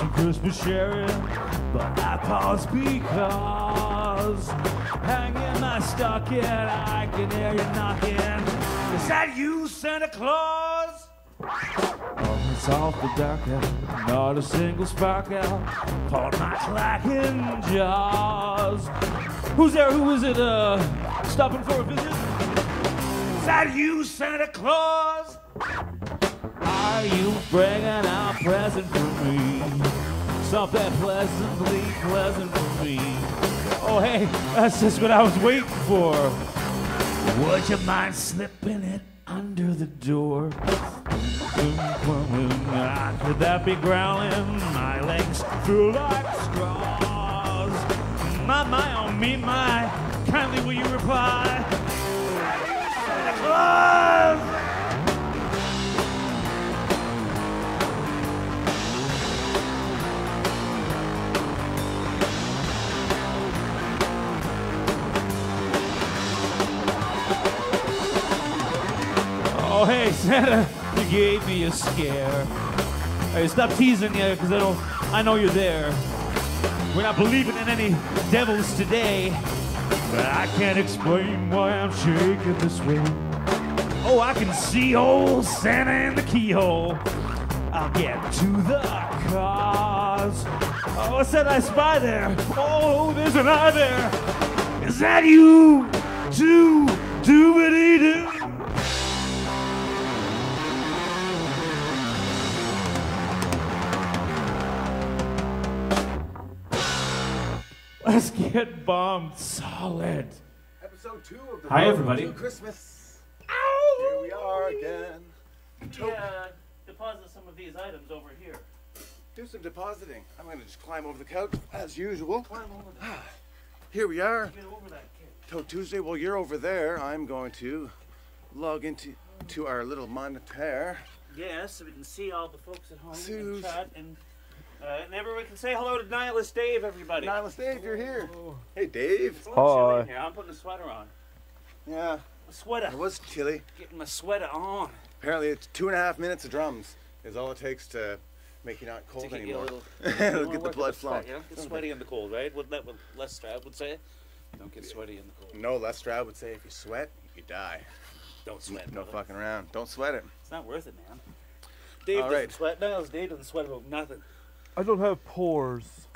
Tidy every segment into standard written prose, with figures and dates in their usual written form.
some Christmas sharing, but I pause because hanging my stocking, I can hear you knocking. Is that you, Santa Claus? Oh, it's awful dark out, not a single spark out, caught my clacking jaws. Who's there? Who is it? Stopping for a visit? Is that you, Santa Claus? Are you bringing a present for me? Something pleasantly pleasant for me. Oh, hey, that's just what I was waiting for. Would you mind slipping it under the door? Could that be growling? My legs feel like straws. My, oh me, my. Kindly will you reply? Santa Claus! Oh, hey, Santa, you gave me a scare. Hey, stop teasing you, because I know you're there. We're not believing in any devils today, but I can't explain why I'm shaking this way. Oh, I can see old Santa in the keyhole. I'll get to the cause. Oh, what's that I spy there? Oh, there's an eye there. Is that you? Doobity-doo. Let's get bombed solid. Episode 2 of the Hi, everybody. Christmas. Ow! Here we are again. Deposit some of these items over here. Do some depositing. I'm going to just climb over the couch as usual. Climb over there. Here we are. Get over that kid. Toke Tuesday. Well, you're over there. I'm going to log into our little monitor. Yes, so we can see all the folks at home See and who's- chat and everyone can say hello to Nihilist Dave, everybody. Nihilist Dave, you're here. Hey, Dave. It's a little chilly in here. I'm putting a sweater on. Yeah, A sweater. it was chilly. Getting my sweater on. Apparently, it's 2.5 minutes of drums is all it takes to make you not To cold get you a anymore. little, It'll get the blood flowing. You don't get sweaty in the cold, right? What Les Stroud would say. You don't get sweaty in the cold. No, Les Stroud would say if you sweat, you die. Don't sweat. No brother. fucking around. Don't sweat it. It's not worth it, man. Dave All doesn't right. sweat. Nihilist Dave doesn't sweat about nothing. I don't have pores.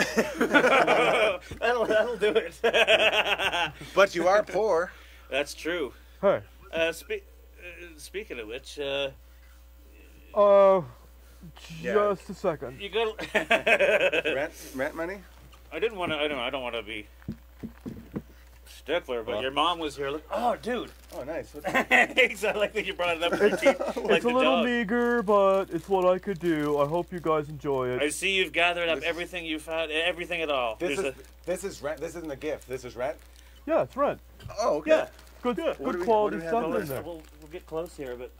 that'll do it. But you are poor. That's true. Hey. Speaking of which, Just a second. you got. Rent money? I don't want to be stickler, but your mom was here. Like, oh, dude. Oh, nice. Thanks. I like that you brought it up. Like It's a the little dog. meager, but it's what I could do. I hope you guys enjoy it. I see you've gathered up everything you found, everything at all. This is rent. This isn't a gift. This is rent. Yeah, it's rent. Oh, okay. Yeah, good, What good do we quality have stuff on in this? there. We'll get close here, but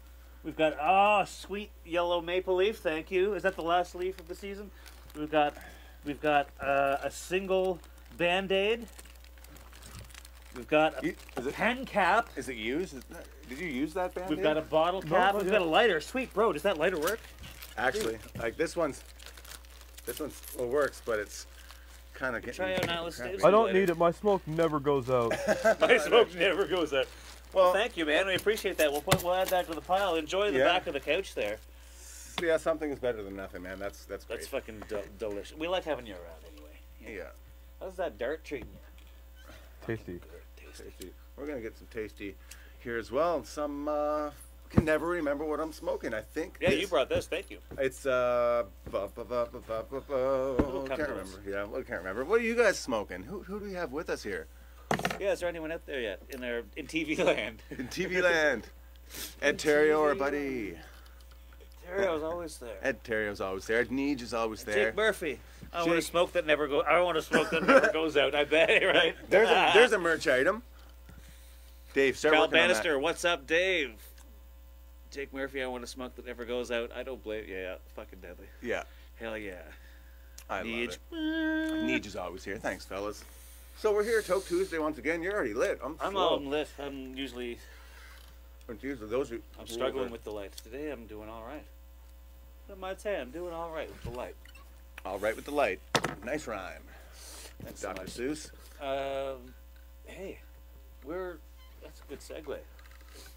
we've got sweet yellow maple leaf. Thank you. Is that the last leaf of the season? We've got a single Band-Aid. We've got a pen cap. Is it used? Did you use that band? We've got a bottle cap. not We've yet. got a lighter. Sweet, bro. Does that lighter work? Actually, like this one's well works, but it's kind of getting. Try out Nihilist crappy. Dave's. I don't need it. My smoke never goes out. My smoke never goes out. Well, Thank you, man. We appreciate that. We'll add that to the pile. Enjoy the Yeah. back of the couch there. yeah, something is better than nothing, man. That's great. That's fucking delicious. We like having you around anyway. Yeah. How's that dart treating you? Tasty. Tasty. We're gonna get some tasty here as well. Some can never remember what I'm smoking. I think. Yeah, you brought this. Thank you. It's come can't to remember. Yeah, well, can't remember. What are you guys smoking? Who do we have with us here? Yeah, is there anyone out there yet in TV land? In TV land. Ed Terrio, our buddy. Terrell's always there. Ed Terrio's always there. Ed Neege is always there. Jake Murphy. I want to Jake. smoke that never goes. I want to smoke that never goes out. I bet, right? There's a merch item. Dave, start Cal working on that. Bannister, what's up, Dave? Jake Murphy, I want to smoke that never goes out. I don't blame. Yeah, fucking deadly. Yeah, Hell yeah. I Neej. love it. Neej is always here. Thanks, fellas. So we're here, Toke Tuesday once again. You're already lit. I'm slow. lit. I'm usually. I'm struggling with the lights. Today I'm doing all right. I might say I'm doing all right with the light. I'll write with the light. Nice rhyme. Thanks so Dr. much. Seuss. Hey, that's a good segue.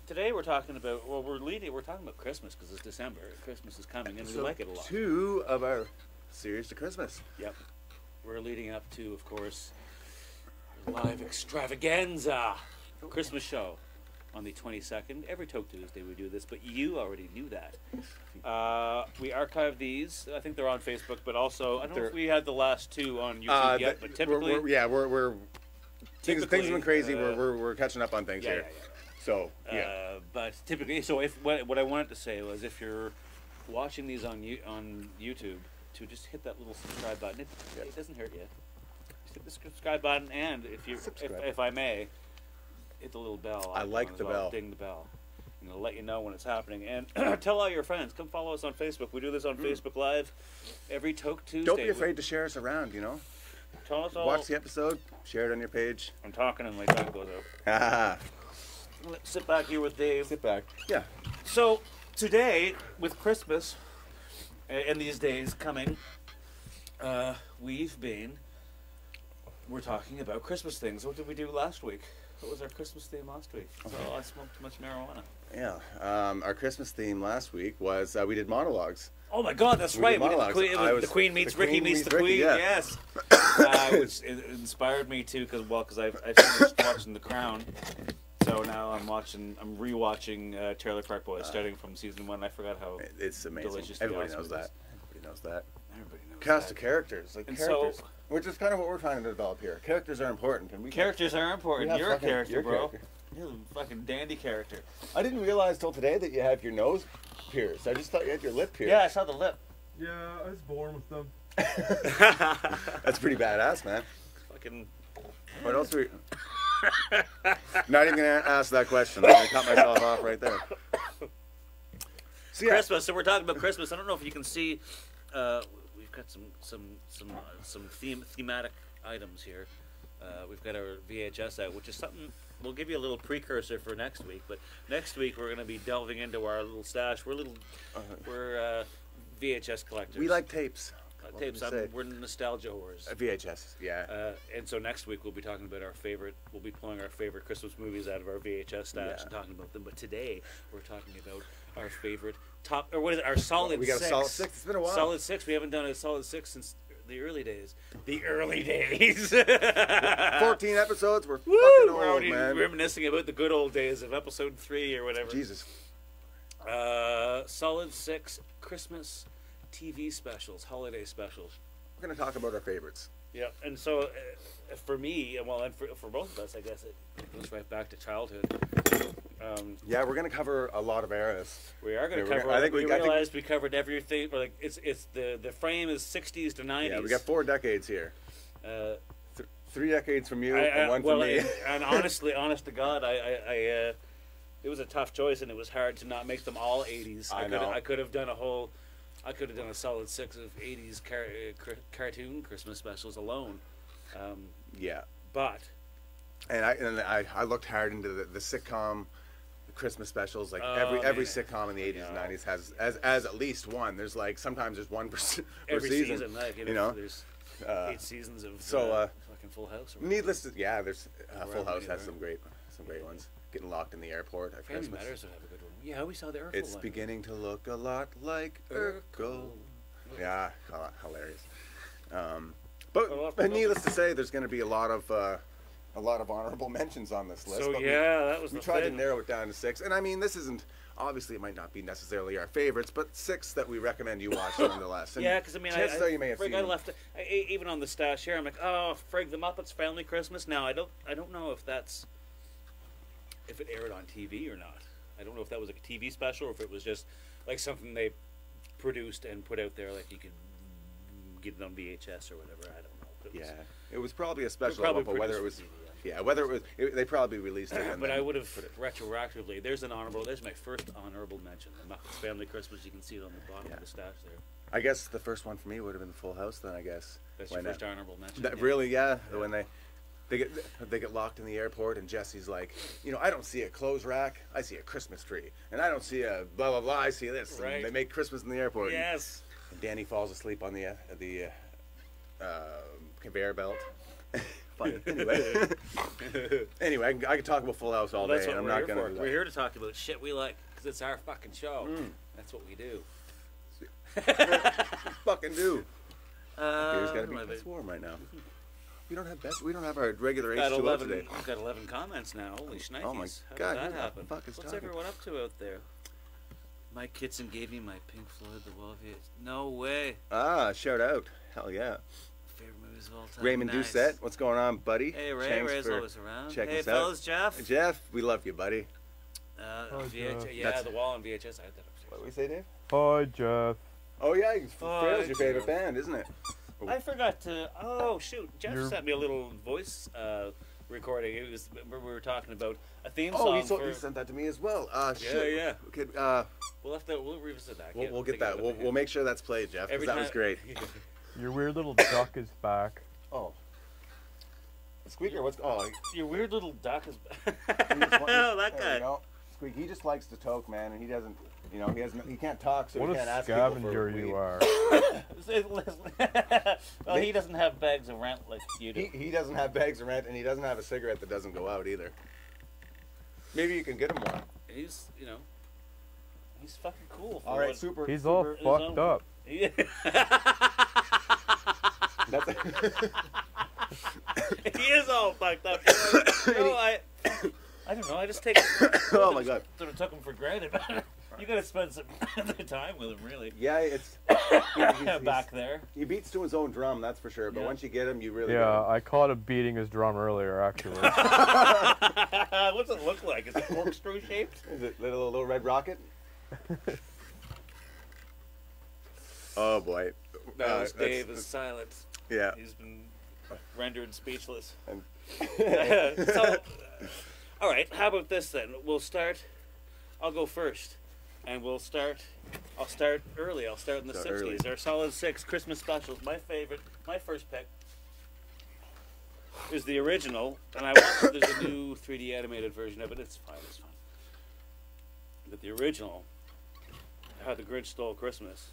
Today we're talking about, we're talking about Christmas because it's December. Christmas is coming and we like it a lot. 2 of our series to Christmas. Yep. We're leading up to, of course, our live extravaganza Christmas show on the 22nd. Every Toke Tuesday we do this, but you already knew that. We archive these. I think they're on Facebook, but also, I don't know if we had the last 2 on YouTube yet, but typically... We're things have been crazy. We're catching up on things here. Yeah. So, yeah. But typically, so what I wanted to say was if you're watching these on YouTube, to just hit that little subscribe button. It doesn't hurt you. Just hit the subscribe button, and if I may, hit the little bell. I like the bell. Ding the bell. And it'll let you know when it's happening. And tell all your friends. Come follow us on Facebook. We do this on Facebook Live every Toke Tuesday. Don't be afraid to share us around, you know. Tell us all. Watch the episode. Share it on your page. I'm talking and my tongue goes out. Let's sit back here with Dave. Sit back. Yeah. So, today, with Christmas, and these days coming, we're talking about Christmas things. What did we do last week? What was our Christmas theme last week? Oh, I smoked too much marijuana. Yeah. Our Christmas theme last week was we did monologues. Oh my God, that's right. We did the Queen meets Ricky meets the Queen. Yeah. Yes. Which inspired me too, because I finished watching The Crown. So now I'm rewatching Trailer Park Boys, starting from season 1. I forgot how it's amazing. Delicious Everybody knows that. Everybody knows that. Everybody knows Cast that. of characters, which is kind of what we're trying to develop here. Characters are important, and characters are important. You're a character, bro. Character. You're a fucking dandy character. I didn't realize till today that you have your nose pierced. I just thought you had your lip pierced. Yeah, I saw the lip. Yeah, I was born with them. That's pretty badass, man. Fucking. What else were you... Not even gonna ask that question. I'm gonna cut myself off right there. So, yeah. Christmas. So we're talking about Christmas. I don't know if you can see. We've got some thematic items here. We've got our VHS out, which is something we'll give you a little precursor for next week. But next week we're going to be delving into our little stash. We're VHS collectors. We like tapes. Tapes. We're nostalgia whores. VHS, yeah. And so next week we'll be talking about we'll be pulling our favorite Christmas movies out of our VHS stash and talking about them. But today we're talking about our favorite our solid 6. We got a solid 6. It's been a while. Solid 6. We haven't done a solid 6 since the early days. The early days. 14 episodes. We're fucking old, already man. reminiscing about the good old days of episode 3 or whatever. Jesus. Solid 6 Christmas TV specials, holiday specials. We're going to talk about our favorites. Yeah, and so for me, well, and for both of us, I guess it goes right back to childhood. Yeah, we're going to cover a lot of eras. We are going to cover. I think we realized we covered everything. Like it's the frame is 60s to 90s. Yeah, we got 4 decades here. 3 decades from you and 1 from me. And honest to God, it was a tough choice, and it was hard to not make them all 80s. I could have done a solid 6 of 80s cartoon Christmas specials alone. Yeah. But. And I looked hard into the sitcom Christmas specials. Like every sitcom in the 80s and 90s has as at least one. There's sometimes there's one per every season. Like, you know, there's 8 seasons of fucking Full House. Needless to there's Full House has some great ones. Getting locked in the airport at Family Christmas. Matters would have a good one. Yeah, we saw the Urkel It's one. beginning to look a lot like Urkel. Yeah, hilarious. But needless to say, there's going to be a lot of honorable mentions on this list. So but that was we tried to narrow it down to 6. And I mean, this isn't obviously it might not be necessarily our favorites, but 6 that we recommend you watch nonetheless. And yeah, because I mean, you may have seen I left even on the stash here. I'm like, oh, frig, the Muppets Family Christmas. Now I don't know if it aired on TV or not. I don't know if that was like a TV special or if it was just like something they produced and put out there, like you could get it on VHS or whatever. I don't know. It was probably a special, but whether it was TV, they probably released it. But I would have retroactively. There's my first honorable mention. The Muppets Family Christmas. You can see it on the bottom of the stash there. I guess the first one for me would have been Full House. Then I guess that's your first honorable mention. Really, when they get locked in the airport and Jesse's like, I don't see a clothes rack, I see a Christmas tree, and I don't see a blah blah blah, I see this. Right. And they make Christmas in the airport. Yes. And Danny falls asleep on the conveyor belt. Funny. Anyway, I can talk about Full House all That's day. what I'm we're not here gonna for. do that. We're here to talk about shit we like because it's our fucking show. That's what we do. Fucking do. Beer's gotta be. What It's warm right now. We don't have best. We don't have our regular Got H2O 11, today. we've got 11 comments now. Holy shnikes. Oh my How God, did who that the happen? fuck is What's talking? everyone up to out there? Mike Kitson gave me my Pink Floyd The Wall of Years. No way. Ah, shout out. Hell yeah. Favorite movies of all time. Raymond Nice. Doucette, what's going on, buddy? Hey, Ray. Thanks Ray's for always around. checking Hey, us out. fellas, Jeff. Jeff, we love you, buddy. VHS, Jeff. yeah, That's- The Wall on VHS. I had that upstairs. What did we say, Dave? Hi, Jeff. Oh yeah, Hi, Frail's your favorite Jeff. band, isn't it? I forgot to. Oh shoot! Jeff You're- sent me a little voice recording. It was we were talking about a theme Oh, song he for. sent that to me as well. Yeah, yeah. Okay, We'll revisit that. we'll get that. We'll make sure that's played, Jeff, because Every that was time- great. Your weird little duck is back. Oh. Squeaker, what's... Oh, Your weird little duck is. he just Oh, that guy. Squeak, he just likes to toke, man, and he doesn't... You know, he can't talk, so What he a can't ask people scavenger for you weed. are. Well, he doesn't have bags of rent like you do. He doesn't have bags of rent, and he doesn't have a cigarette that doesn't go out either. Maybe you can get him one. He's he's fucking cool. All right, super. He's all His fucked own- up. Yeah. That's He is all fucked up. No, I don't know. I just take. Oh my God. Sort of took him for granted. You gotta spend some time with him, really. Yeah, it's... Back there. He beats to his own drum, that's for sure. But Yeah. once you get him, you really... Yeah, I caught him beating his drum earlier, actually. What's it look like? Is it corkscrew shaped? Is it little red rocket? Oh boy. No, That's- Dave is silent. Yeah. He's been rendered speechless. And- So, all right. How about this then? We'll start. I'll go first, and I'll start early. I'll start in the Start early. 60s. Our solid 6 Christmas specials. My favorite. My first pick is the original, and I watched. There's a new 3D animated version of it. It's fine. It's fine. But the original, How the Grinch Stole Christmas,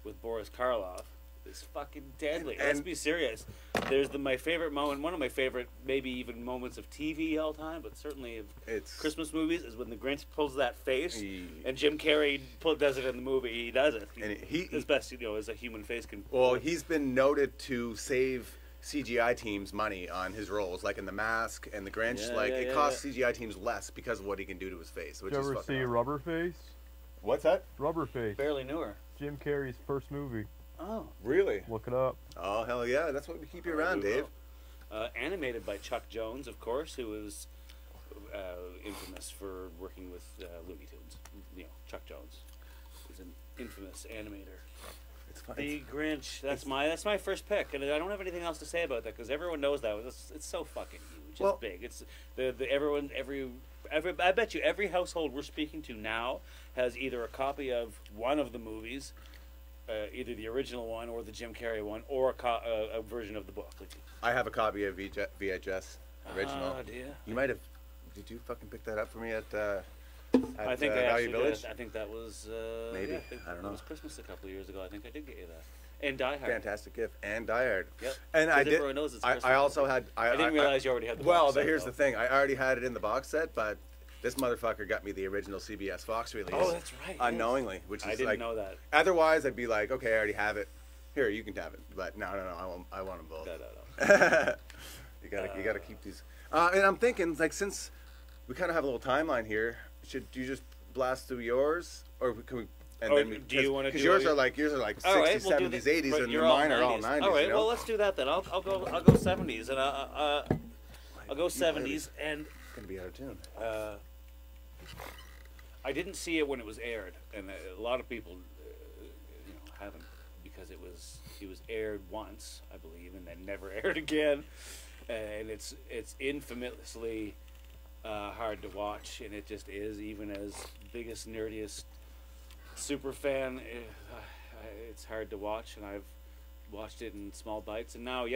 with Boris Karloff, is fucking deadly. Let's And- be serious. There's my favorite moment, one of my favorite, maybe even moments of TV all time, but certainly of It's... Christmas movies, is when the Grinch pulls that face, He- and Jim Carrey does it in the movie. He does it. And he- as best as a human face can. Well, he's been noted to save CGI teams money on his roles, like in The Mask and The Grinch. Yeah, It costs CGI teams less because of what he can do to his face, which Did you is ever fucking see awesome. Rubberface? What's that? Rubberface. Barely knew her. Jim Carrey's first movie. Oh. Really? Look it up. Oh, hell yeah. That's what we keep you around, Dave. Animated by Chuck Jones, of course, who is infamous for working with Looney Tunes. Chuck Jones is an infamous animator. It's fine. The Grinch. That's my first pick, and I don't have anything else to say about that because everyone knows that. It's so fucking huge. Well- It's big. It's I bet you every household we're speaking to now has either a copy of one of the movies, either the original one or the Jim Carrey one, or a version of the book. I have a copy of VHS original. Oh dear. You might have... Did you fucking pick that up for me at I think I Value actually Village? did. I think that was Maybe. yeah, I don't It know. was Christmas a couple of years ago. I think I did get you that. And Die Hard. Fantastic gift. And Die Hard. Yep. And I 'Cause did... everyone knows it's I Christmas. also had... I didn't realize you already had the Well, box set, here's though. the thing. I already had it in the box set, but this motherfucker got me the original CBS Fox release. Oh, that's right. yes. Unknowingly, which is I didn't like... know that. Otherwise, I'd be like, okay, I already have it. Here, you can have it. But no, I want them both. No. You gotta keep these. And I'm thinking, like, since we kind of have a little timeline here, should you just blast through yours, or can we? And Or then do you wanna Because do yours all are like 60s, All right, we'll do 70s, the- 80s, right, and you're mine are all 90s. 90s. All right, you know? well let's do that then. I'll go 70s, and I'll go 70s, and Gonna be out of tune. I didn't see it when it was aired, and a lot of people, haven't, because it was aired once, I believe, and then never aired again, and it's infamously hard to watch, and it just is. Even as biggest nerdiest super fan, it's hard to watch, and I've watched it in small bites. And now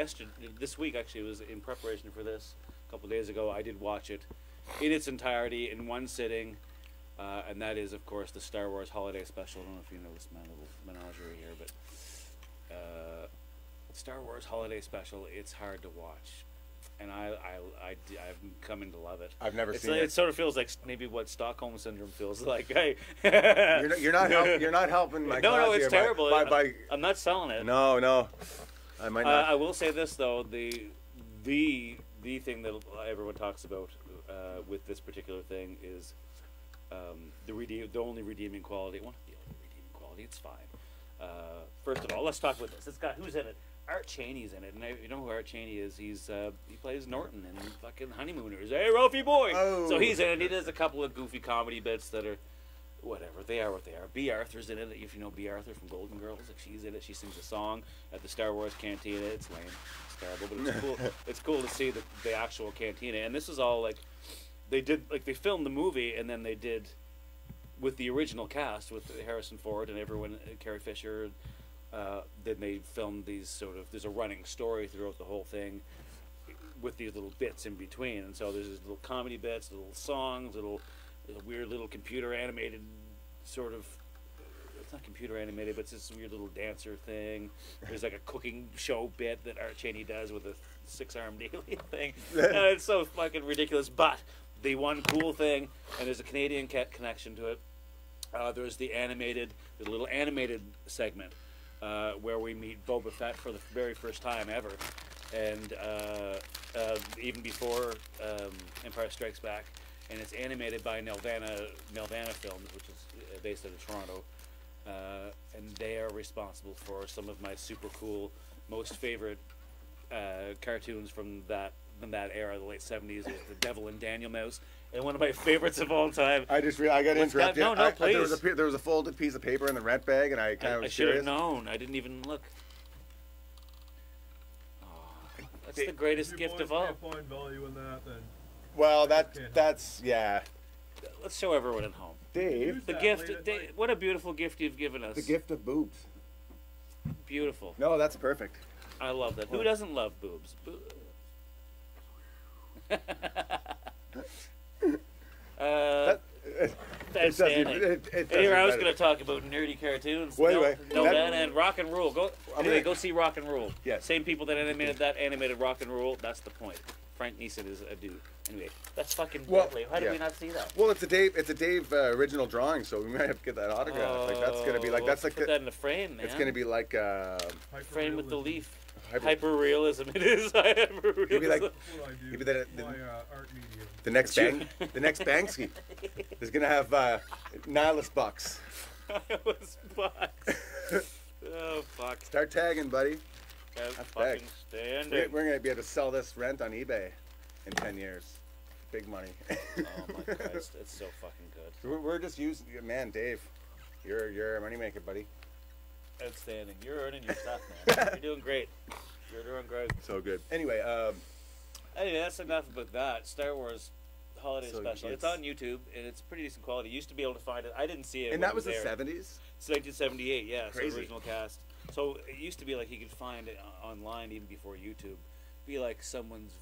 this week actually, it was in preparation for this. A couple days ago, I did watch it in its entirety in one sitting. And that is, of course, the Star Wars Holiday Special. I don't know if you noticed my little menagerie here, but Star Wars Holiday Special. It's hard to watch, and I'm coming to love it. I've never It's seen like, it. It sort of feels like maybe what Stockholm syndrome feels like. Hey, You're not helping my no, cause it's here terrible. by I'm not selling it. no. I might not. I will say this though: the thing that everyone talks about with this particular thing is the only redeeming quality. One of the only redeeming quality. It's fine. First of all, let's talk about this. It's got who's in it. Art Cheney's in it, and you know who Art Cheney is. He plays Norton in fucking Honeymooners. Hey, Ralphie boy! Oh. So he's in it. He does a couple of goofy comedy bits that are whatever. They are what they are. B. Arthur's in it. If you know B. Arthur from Golden Girls, like she's in it. She sings a song at the Star Wars Cantina. It's lame. It's terrible, but it's cool. It's cool to see the actual cantina. And this is all like they filmed the movie, and then they did with the original cast with Harrison Ford and everyone, Carrie Fisher. Then they filmed these there's a running story throughout the whole thing with these little bits in between, and so there's these little comedy bits, little songs, weird little computer animated it's not computer animated, but it's this weird little dancer thing. There's like a cooking show bit that Art Cheney does with a 6-armed alien thing. It's so fucking ridiculous, but the one cool thing, and there's a Canadian connection to it, there's the little animated segment where we meet Boba Fett for the very first time ever, and even before Empire Strikes Back, and it's animated by Nelvana Films, which is based out of Toronto, and they are responsible for some of my super cool, most favorite cartoons from that era, the late 70s, was The Devil and Daniel Mouse, and one of my favorites of all time. I got to interrupt you. No, please. There was a folded piece of paper in the rent bag, and I was should have curious. known. I didn't even look. Oh, that's the greatest gift of all. If you find value in that, then Well, that's yeah. Let's show everyone at home. Dave, The gift. Dave, what a beautiful gift you've given us. the gift of boobs. Beautiful. No, that's perfect. I love that. Who doesn't love boobs? Outstanding. Here I was going to talk about nerdy cartoons. Wait. And rock and roll. Go see Rock and Roll. Yes. Same people that animated Rock and Roll. That's the point. Frank Neeson is a dude. Anyway, that's fucking deadly. How did we not see that? Well, it's a Dave original drawing, so we might have to get that autograph. Like that's gonna be like put that in the frame, man. It's gonna be like frame with the leaf. hyper Hyper-realism. It is hyper-realism. Maybe like that's what I do. maybe my art medium. the next Banksy is gonna have Nihilist bucks. Nihilist bucks. Oh fuck. Start tagging, buddy. That's That's fucking big. standing. We're gonna be able to sell this rent on eBay in 10 years. Big money. Oh my Christ, it's so fucking good. We're just using, man, Dave. You're a moneymaker, buddy. Outstanding. You're earning your stuff, man. You're doing great. You're doing great. So good. Anyway, Anyway, that's enough about that. Star Wars Holiday So Special. It's on YouTube, and it's pretty decent quality. You used to be able to find it. I didn't see it. and when that it was the there. 70s. It's 1978, yeah. So Crazy. original cast. So it used to be like you could find it online even before YouTube. Be like someone's,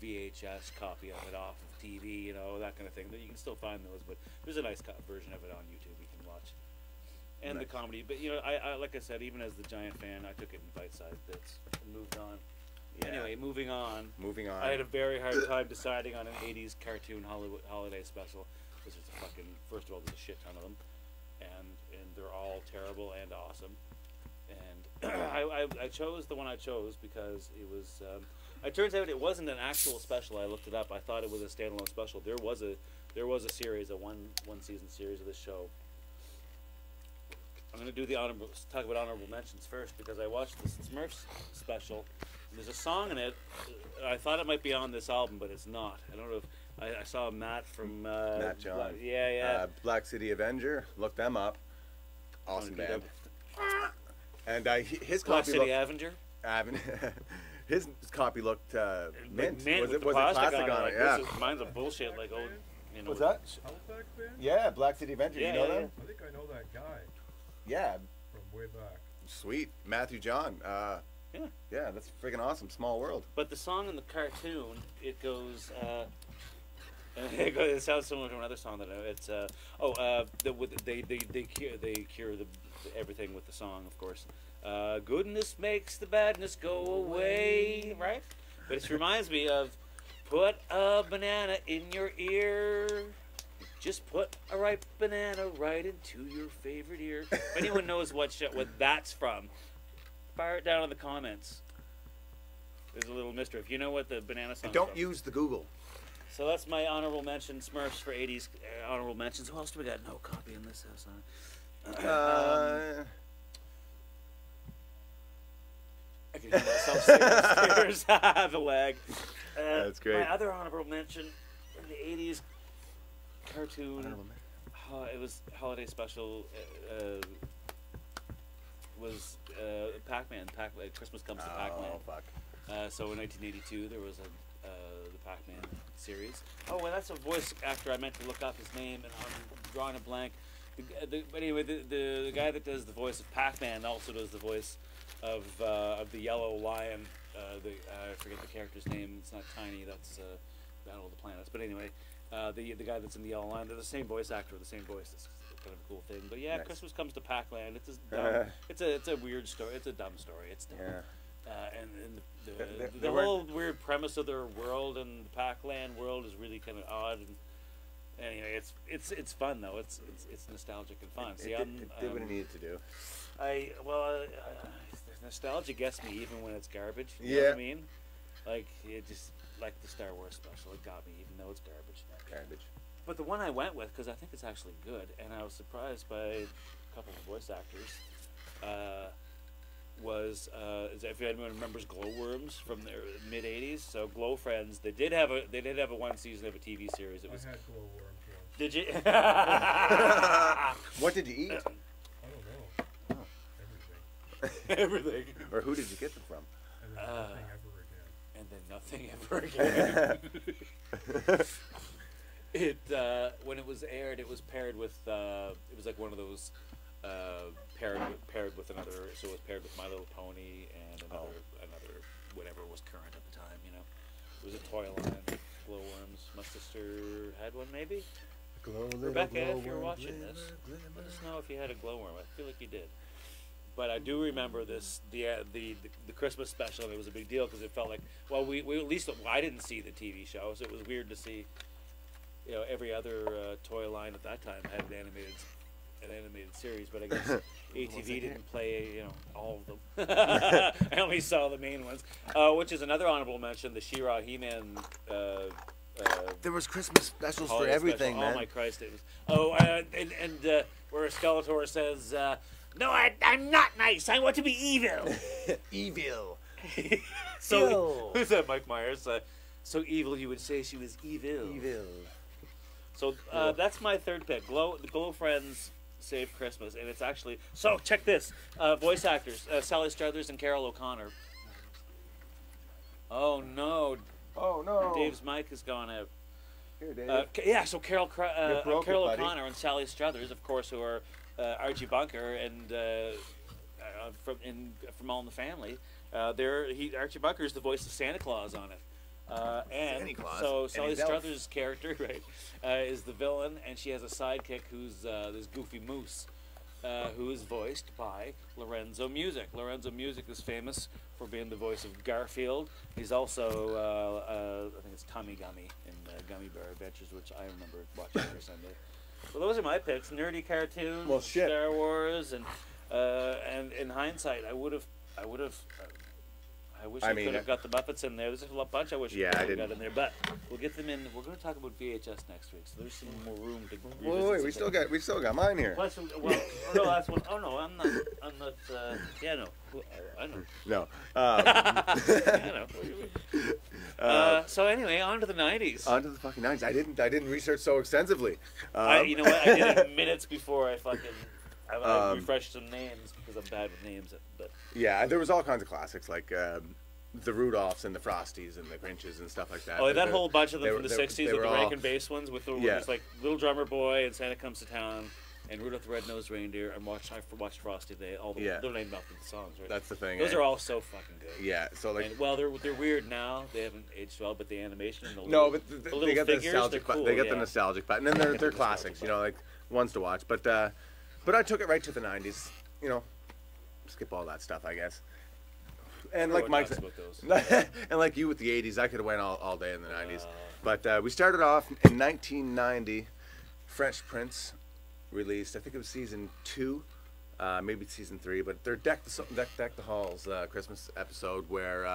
VHS copy of it off of TV, that kind of thing. You can still find those, but there's a nice version of it on YouTube you can watch. And Nice. the comedy, but I like I said, even as the giant fan, I took it in bite-sized bits and moved on. Yeah. Anyway, moving on. Moving on. I had a very hard time deciding on an 80s cartoon holiday special. This is a fucking, first of all, there's a shit ton of them, and they're all terrible and awesome. And I chose the one I chose because it was. It turns out it wasn't an actual special. I looked it up. I thought it was a standalone special. There was a series, a one season series of this show. I'm gonna do talk about honorable mentions first because I watched the Smurfs special. And there's a song in it. I thought it might be on this album, but it's not. I don't know if I saw Matt from Matt John. Yeah. Black City Avenger. Look them up. Awesome Wanna do band. And his Black copy City looked. Avenger. His copy looked mint. Mint Was with it the plastic on it? like, Yeah. mine's a bullshit like old. What's that? Halifax band? Yeah, Black City Avenger. Yeah, you know yeah, them? I think I know that guy Yeah. from way back. Sweet. Matthew John. Yeah, that's freaking awesome. Small world. But the song in the cartoon, it goes. It sounds similar to another song that it's. They cure everything with the song, of course. Goodness makes the badness go away, right? But it reminds me of put a banana in your ear. Just put a ripe banana right into your favorite ear. If anyone knows what that's from, fire it down in the comments. There's a little mystery. If you know what the banana song is Don't from. use the Google. So that's my honorable mention, Smurfs for 80s honorable mentions. Who else do we got? No copy in this house. I can hear myself singing upstairs. The lag. That's great. My other honorable mention in the 80s cartoon. It was holiday special. Was Pac-Man. Christmas Comes to Pac-Man. Oh, fuck. So in 1982, there was the Pac-Man series. Oh, well, that's a voice actor I meant to look up his name, and I'm drawing a blank. But anyway, the guy that does the voice of Pac-Man also does the voice of the Yellow Lion. I forget the character's name. It's not Tiny. That's Battle of the Planets. But anyway, the guy that's in the Yellow Lion, they're the same voice actor, the same voice. It's kind of a cool thing. But yeah, nice. Christmas Comes to Pac-Man. It's a dumb, it's a weird story. It's a dumb story. It's dumb. Yeah. And the whole weird premise of their world and the Pac-Land world is really kind of odd. And anyway, it's fun though. It's nostalgic and fun. See, it did what it needed to do. Nostalgia gets me even when it's garbage. You know what I mean? Like it just like the Star Wars special. It got me even though it's garbage. But the one I went with because I think it's actually good, and I was surprised by a couple of voice actors. Was if anyone remembers Glowworms from the mid '80s, so Glow Friends, they did have a one season of a TV series. It was. I had Glowworms once. Did you? What did you eat? I don't know. Oh. Everything. Or who did you get them from? And then nothing ever again. And then nothing ever again. When it was aired, it was paired with it was like one of those. Paired with another, so it was paired with My Little Pony and another whatever was current at the time. You know, it was a toy line. Glowworms. My sister had one, maybe. Rebecca, if you're watching this, let us know if you had a glowworm. I feel like you did. But I do remember this the Christmas special, and it was a big deal because it felt like we at least I didn't see the TV show, so it was weird to see. You know, every other toy line at that time had an animated series, but I guess ATV didn't play, all of them. I only saw the main ones, which is another honorable mention, the She-Ra He-Man. There was Christmas specials for everything, special. man. Oh my Christ, it was. And where Skeletor says, "No, I'm not nice. I want to be evil." Evil. So who's that? Mike Myers. So evil, you would say she was evil. Evil. So that's my third pick. The Glow Friends Save Christmas, and it's actually check this. Voice actors: Sally Struthers and Carol O'Connor. Oh no! Oh no! Dave's mic has gone out. Here, Dave. So Carol O'Connor and Sally Struthers, of course, who are Archie Bunker and from All in the Family. Archie Bunker is the voice of Santa Claus on it. And Santa Claus. So Sally and Struthers' character, is the villain, and she has a sidekick who's this goofy moose, who is voiced by Lorenzo Music. Lorenzo Music is famous for being the voice of Garfield. He's also, I think it's Tommy Gummy in Gummy Bear Adventures, which I remember watching every Sunday. Well, those are my picks: nerdy cartoons, well, shit. Star Wars, and in hindsight, I wish I could have got the Muppets in there. There's a bunch I wish I could have got in there, but we'll get them in. We're going to talk about VHS next week, so there's some more room to revisit. Wait, we still got mine here. Well, no, that's one. Oh no, I'm not. Yeah, no, I know. No. I know. So anyway, on to the '90s. On to the fucking '90s. I didn't research so extensively. You know what? I did it minutes before I fucking. I refreshed some names because I'm bad with names, but yeah, there was all kinds of classics like the Rudolphs and the Frosties and the Grinches and stuff like that. Oh, that whole bunch of them from the '60s, with the rake and bass ones, with like Little Drummer Boy and Santa Comes to Town and Rudolph the Red-Nosed Reindeer. And I watched Frosty. They're named after the songs, right? That's the thing. Those are all so fucking good. Yeah, so like, and, they're weird now. They haven't aged well, but the animation and they get the nostalgic. Cool, they get the nostalgic part, and then they're classics. Like ones to watch, but I took it right to the '90s. skip all that stuff, I guess. And like Everyone Mike talks said, about those. and like you with the 80s, I could have went all day in the 90s. But we started off in 1990. Fresh Prince released, I think it was season 2, maybe season 3, but their Deck the Halls Christmas episode where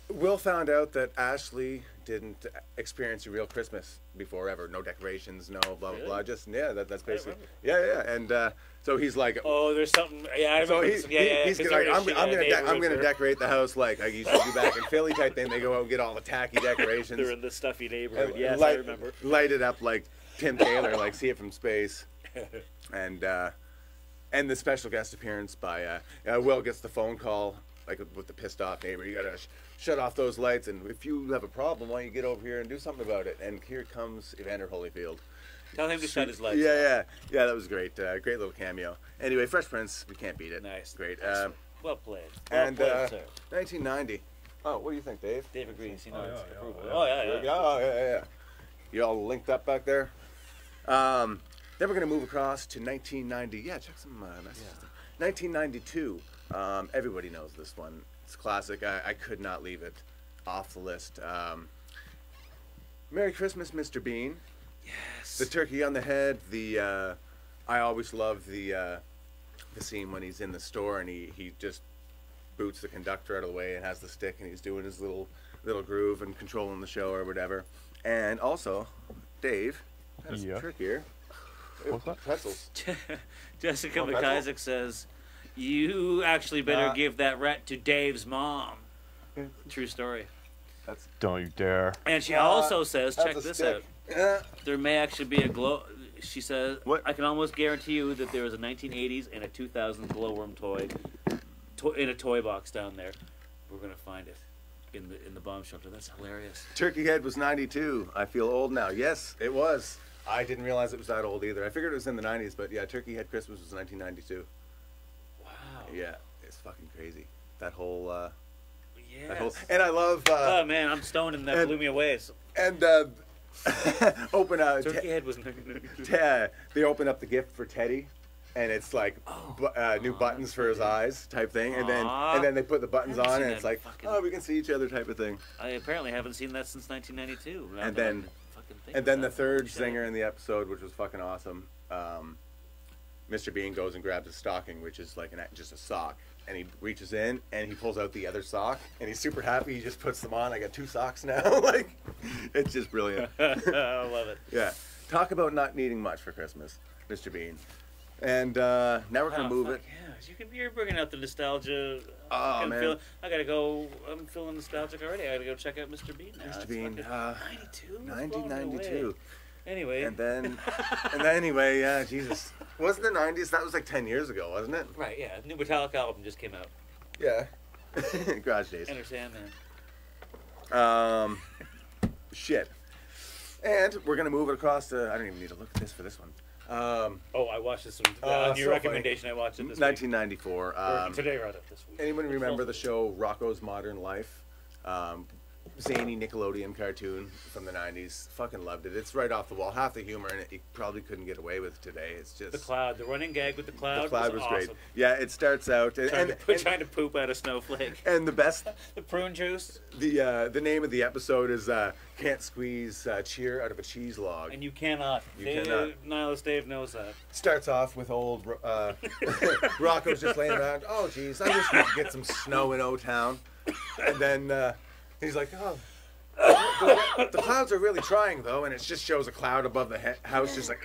Will found out that Ashley didn't experience a real Christmas before ever. No decorations, no blah blah blah. Just that's basically And so he's like, oh, there's something. Yeah, I so remember. he's like, I'm gonna decorate the house like I used to do back in Philly type thing. They go out and get all the tacky decorations. They're in the stuffy neighborhood. And Yes, I remember. Light it up like Tim Taylor, like see it from space, and the special guest appearance by Will gets the phone call like with the pissed off neighbor. You gotta shut off those lights, and if you have a problem, why don't you get over here and do something about it? And here comes Evander Holyfield. Tell him to shut his lights. Yeah. That was great. Great little cameo. Anyway, Fresh Prince, we can't beat it. Nice. Great. Nice. Well played. And sir. 1990. Oh, what do you think, Dave? Dave agrees. He knows. Oh, Yeah. You all linked up back there? Then we're going to move across to 1990. Yeah, check some messages. 1992. Everybody knows this one. It's classic. I could not leave it off the list. Merry Christmas, Mr. Bean. Yes. The turkey on the head. I always love the scene when he's in the store and he just boots the conductor out of the way and has the stick and he's doing his little groove and controlling the show or whatever. And also, Dave has a trick here. What's that? Pretzels. Jessica Want pretzel? McIsaac says, "You actually better give that rat to Dave's mom." True story. Don't you dare. And she also says, That's check a this stick. out. There may actually be a glow. She says, What? I can almost guarantee you that there was a 1980s and a 2000s glowworm toy in a toy box down there. We're gonna find it in the bomb shelter. That's hilarious. Turkey Head was 92. I feel old now. Yes, it was. I didn't realize it was that old either. I figured it was in the 90s, but yeah, Turkey Head Christmas was 1992. Wow. Yeah, it's fucking crazy. That whole, Yes. and I love, Oh man, I'm stoned and that blew me away. So, and open Turkey Head was they open up the gift for Teddy, and it's like new buttons for his eyes type thing, and then they put the buttons on, and it's like, oh, we can see each other type of thing. I apparently haven't seen that since 1992. And then the third zinger in the episode, which was fucking awesome. Mr. Bean goes and grabs a stocking, which is like just a sock, and he reaches in and he pulls out the other sock, and he's super happy. He just puts them on. I got 2 socks now. Like, it's just brilliant. I love it. Yeah, talk about not needing much for Christmas, Mr. Bean. And now we're gonna move it. Yeah, you're bringing out the nostalgia. Oh man, I gotta go. I'm feeling nostalgic already. I gotta go check out Mr. Bean now. Mr. Bean, 92. 1992. Anyway. And then anyway, yeah, Jesus. Wasn't the 90s? That was like 10 years ago, wasn't it? Right, yeah. New Metallica album just came out. Yeah. Garage days. Enter Sandman. Shit. And we're going to move it across to, I don't even need to look at this for this one. I watched this one. On your recommendation, I watched it this 1994. week. Today, rather, this week. Anyone remember the show Rocko's Modern Life? Zany Nickelodeon cartoon from the 90s. Fucking loved it. It's right off the wall. Half the humor in it you probably couldn't get away with today. It's just the Cloud. The running gag with the Cloud. The Cloud was awesome. great. Yeah, it starts out trying to poop out a snowflake. And the best, the prune juice. The name of the episode is "Can't Squeeze Cheer Out of a Cheese Log." And you cannot. Nihilist Dave knows that. Starts off with old Rocco's just laying around. Oh, geez, I wish we could get some snow in O-Town. And then he's like, oh. The clouds are really trying though, and it just shows a cloud above the house, just like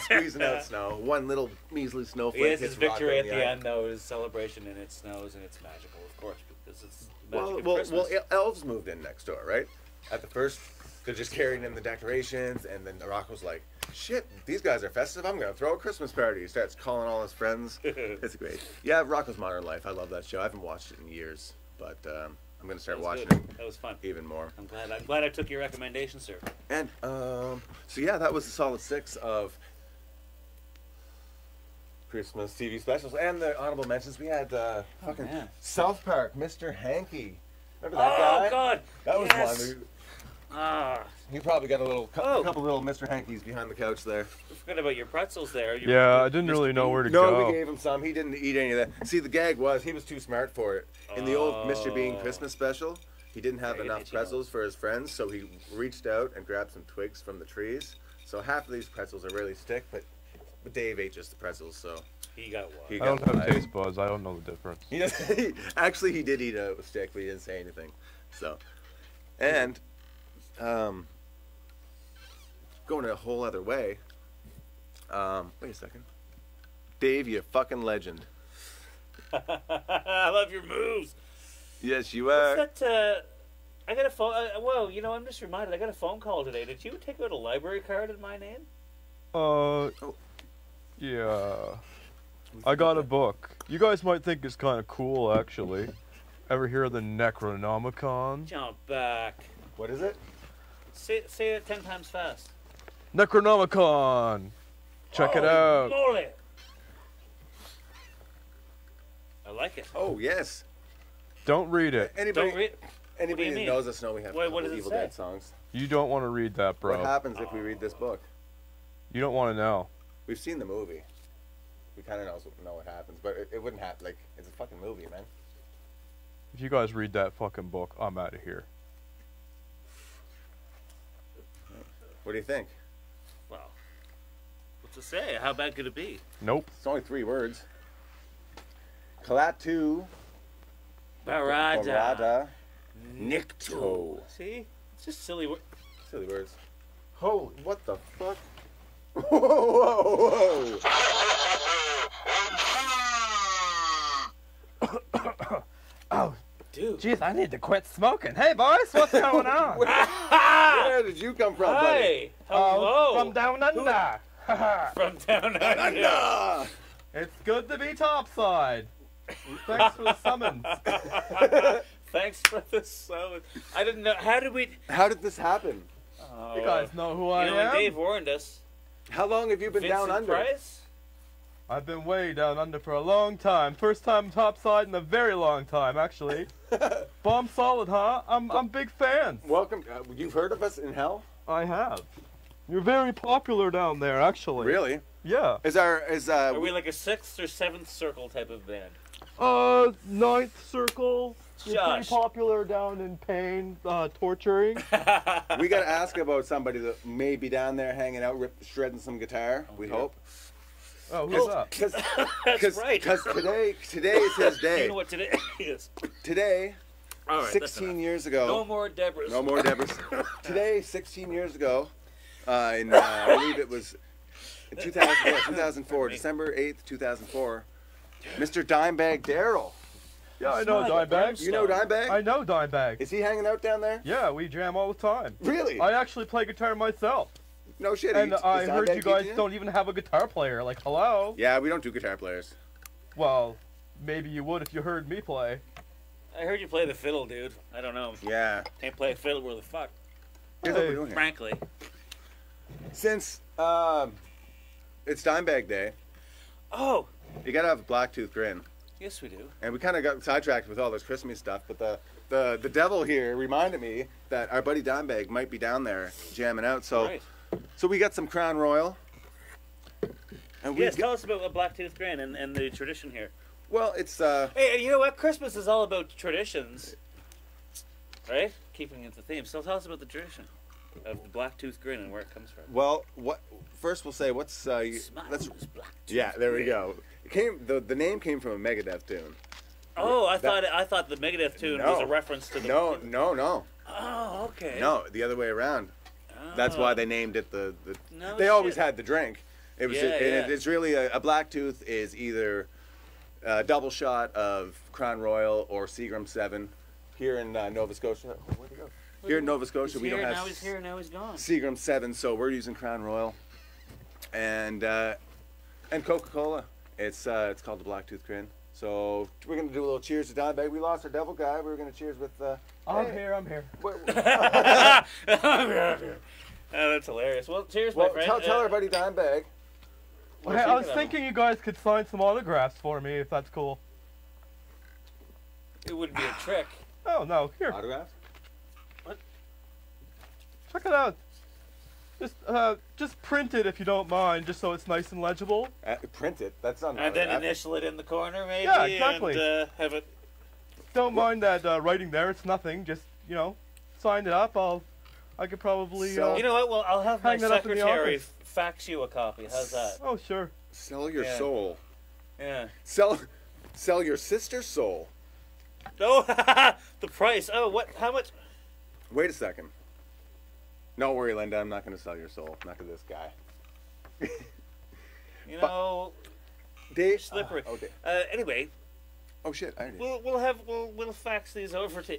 squeezing out snow. One little measly snowflake. He has his victory at the end, though. His celebration, and it snows, and it's magical, of course, because it's magic well, elves moved in next door, right? At the first, they're just carrying in the decorations, and then Rocco's like, "Shit, these guys are festive. I'm gonna throw a Christmas party." He starts calling all his friends. It's great. Yeah, Rocco's Modern Life. I love that show. I haven't watched it in years, but. I'm going to start watching it. That was fun. Even more. I'm glad I took your recommendation, sir. And so yeah, that was the solid 6 of Christmas TV specials and the honorable mentions. We had South Park, Mr. Hanky. Remember that guy? Oh God, that was one. Ah, You probably got a little, Oh. couple little Mr. Hankies behind the couch there. I forgot about your pretzels there. Yeah, I didn't really know where to No, go. we gave him some. He didn't eat any of that. See, the gag was he was too smart for it. In the old Mr. Bean Christmas special, he didn't have enough pretzels for his friends, so he reached out and grabbed some twigs from the trees. So half of these pretzels are really stick, but Dave ate just the pretzels, so He got one. he I don't got have five. taste buds. I don't know the difference. He does, actually, he did eat a stick, but he didn't say anything. So, and going a whole other way. Wait a second, Dave, you fucking legend. I love your moves. Yes, you are. What's that? I got a phone. Whoa, you know, I'm just reminded. I got a phone call today. Did you take out a library card in my name? Yeah. I got a book. You guys might think it's kind of cool, actually. Ever hear of the Necronomicon? Jump back. What is it? Say it 10 times fast. Necronomicon! Check it Holy out. moly. I like it. Oh yes. Don't read it. Anybody, Don't read. anybody you who mean? knows us know we have Wait, a what couple does it Evil say? Dead songs. You don't want to read that, bro. What happens if we read this book? You don't want to know. We've seen the movie. We kind of know what happens, but it wouldn't happen. Like, it's a fucking movie, man. If you guys read that fucking book, I'm out of here. What do you think? Well, what's to say? How bad could it be? Nope. It's only 3 words. Kalatu Barada. Barada Nikto. See? It's just silly. Silly words. Holy, what the fuck? Whoa, whoa, whoa. Oh, Dude. jeez, I need to quit smoking. Hey, boys, what's going on? Where did you come from, buddy? Hey. Hello. From down under. From down under. Ah! It's good to be topside. Thanks for the summons. Thanks for the summons. I didn't know. How did we? How did this happen? You guys know who I You know, when am? Dave warned us. How long have you been Vincent down under? Price? I've been way down under for a long time. First time topside in a very long time, actually. Bomb solid, huh? I'm big fan. Welcome. You've heard of us in hell? I have. You're very popular down there, actually. Really? Yeah. Are we like a 6th or 7th circle type of band? 9th circle. You're Shush. pretty popular down in pain, torturing. we got to ask about somebody that may be down there hanging out, shredding some guitar. We hope. Oh, who's that? Because right. today is his day. You know what today is? Today, All right, that's 16 enough. years ago. No more Debras. No more Deborahs. Today, 16 years ago, I believe it was in 2004, December 8th, 2004, Mr. Dimebag Darrell. Yeah, I know Smile, Dimebag. You know Dimebag? I know Dimebag. Is he hanging out down there? Yeah, we jam all the time. Really? I actually play guitar myself. No shit. And Is I heard Dimebag you guys teaching don't even have a guitar player. Like, hello? Yeah, we don't do guitar players. Well, maybe you would if you heard me play. I heard you play the fiddle, dude. I don't know. Yeah. Can't play a fiddle where the fuck. Here's what we're doing here. Frankly. Since it's Dimebag Day, Oh, you gotta have a black tooth grin. yes we do. And we kind of got sidetracked with all this Christmas stuff, but the devil here reminded me that our buddy Dimebag might be down there jamming out. So Right. so we got some Crown Royal. And we Yes, tell us about Black Tooth Grin and the tradition here. well, it's Hey, you know what? Christmas is all about traditions, right? Keeping it the theme. So tell us about the tradition of the Black Tooth Grin and where it comes from. well, what first we'll say what's let's Smiles, Black Tooth yeah, there we Grin. go. It came the name came from a Megadeth tune. Oh, I thought the Megadeth tune was a reference to the. No. Oh, okay. No, the other way around. That's why they named it the No they always shit. had the drink. It was Yeah, just, yeah. It's really a black tooth is either a double shot of Crown Royal or Seagram 7 here in Nova Scotia. Oh, where'd he go? Here in Nova Scotia, He's we don't here, have now he's here, now he's gone. Seagram 7, so we're using Crown Royal and Coca-Cola. It's called the Black Tooth Grin. So we're gonna do a little cheers to Dimebag. We lost our devil guy. We were gonna cheers with. I'm here. Oh, that's hilarious. Well, cheers, Well, my friend. tell our buddy Dimebag. Hey, I was thinking you guys could sign some autographs for me if that's cool. It would be a trick. Oh, no, here. Autographs? Check it out. Just print it if you don't mind, just so it's nice and legible. Print it. That's not. And then initial it in the corner, maybe. Yeah, exactly. And have it. Don't mind that writing there. It's nothing. Just sign it up. I could probably. So- You know what? Well, I'll have my hang that up in the secretary office. fax you a copy. How's that? Oh sure. Sell your Yeah. soul. Yeah. Sell your sister's soul. Oh, the price. Oh, what? How much? Wait a second. Don't worry, Linda. I'm not going to sell your soul. Not to this guy. You know, Dave. slippery. Oh, Dave. Anyway, Oh shit. I already. we'll fax these over to.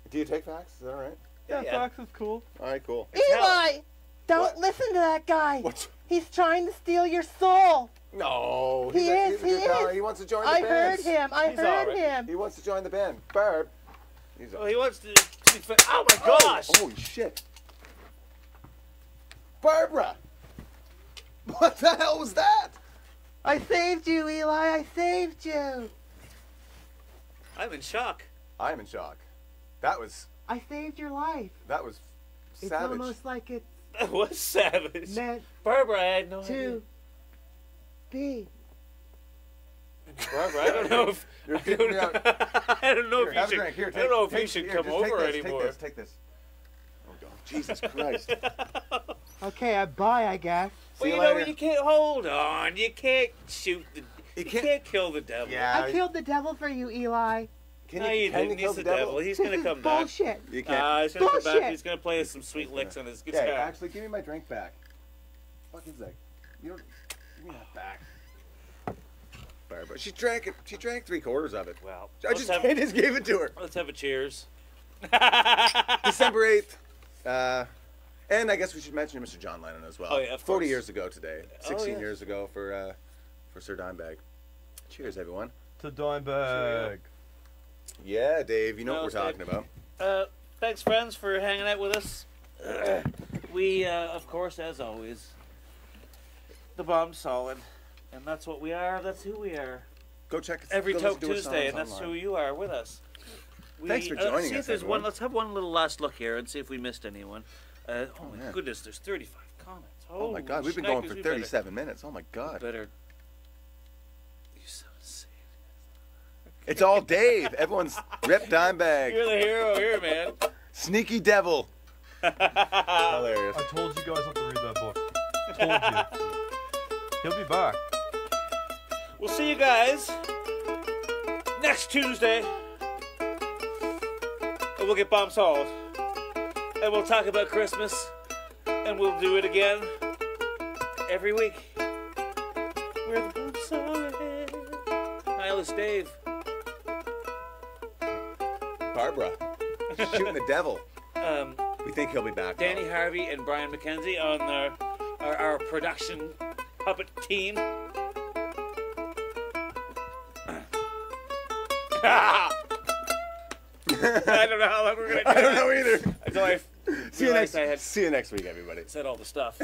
Do you take fax? Is that all right? Yeah, Yeah. fax is cool. All right. Cool. Eli, don't What? listen to that guy. What? He's trying to steal your soul. No. He He's a is, good he guy. is. He wants to join the I band. heard him. I He's heard alright. him. He wants to join the band. Barb. He's Oh, he wants to. Oh my gosh! Oh, holy shit. Barbara. What the hell was that? I saved you, Eli. I saved you. I'm in shock. I'm in shock. That was I saved your life. savage. It's almost like it's That was savage. meant Barbara, I had no idea. to be. Barbara, I don't know if You're kicking me out. I don't know Here, if you have a should. drink. Here, I don't know if you take- should here, come just take over this, anymore. Take this. Oh, God. Jesus Christ. Okay, I buy, I guess. Well, See you you know later. you can't hold on. You can't shoot the. You can't- can't kill the devil. Yeah. I killed the devil for you, Eli. No, you didn't. kill He's the devil. He's gonna This come is back. bullshit. You can't. He's gonna come back. Bullshit. He's gonna play us some sweet licks on his guitar. Okay, actually, give me my drink back. What is that? You don't. Give me that back. Barbara. She drank it. She drank 3/4 of it. Well, I just gave it to her. let's have a cheers. December 8th. And I guess we should mention Mr. John Lennon as well. Oh, yeah, of 40 course. years ago today. 16 yes. years ago for Sir Dimebag. Cheers, everyone. To Dimebag. Yeah, Dave, you know No, what we're talking Dave. about. Thanks, friends, for hanging out with us. We, of course, as always, the bomb's solid, and that's what we are. That's who we are. Go check Every go Toke listen to our Tuesday, and songs that's online. who you are with us. Thanks for joining see us, if there's everyone. one. Let's have one little last look here and see if we missed anyone. Oh my man. goodness, there's 35 comments. Oh my God, Holy we've been going shnikers, for we 37 minutes. Oh my God. Better. You so insane. It's all Dave. Everyone's Rip You're Dimebag. the hero here, man. Sneaky Devil. Hilarious. I told you guys not to read that book. Told you. He'll be back. We'll see you guys next Tuesday. And we'll get bomb solved. And we'll talk about Christmas. And we'll do it again every week. We're the bomb solid. Nihilist Dave. Barbara. Shooting the devil. Um, We think he'll be back. Danny Harvie and Brian MacKenzie on our production puppet team. I don't know how long we're gonna do I don't that know either. until I See you realized next. I had See you next week, everybody. said all the stuff.